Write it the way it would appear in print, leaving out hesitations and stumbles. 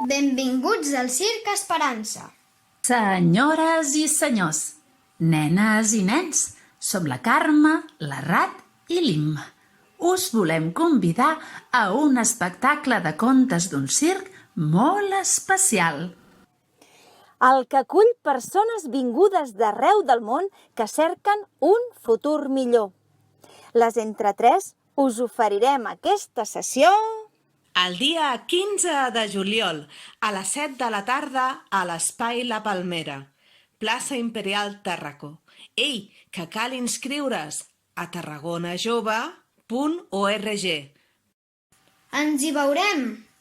Benvinguts al Circ Esperança. Senyores i senyors, nenes i nens, som la Carme, la Rat i l'Imma. Us volem convidar a un espectacle de contes d'un circ molt especial. El que acull persones vingudes d'arreu del món que cerquen un futur millor. Les Entre Tres us oferirem aquesta sessió el dia 15 de juliol, a les 7 de la tarda, a l'Espai La Palmera, plaça Imperial Tàrraco. Ei, que cal inscriure's a tarragonajove.org. Ens hi veurem!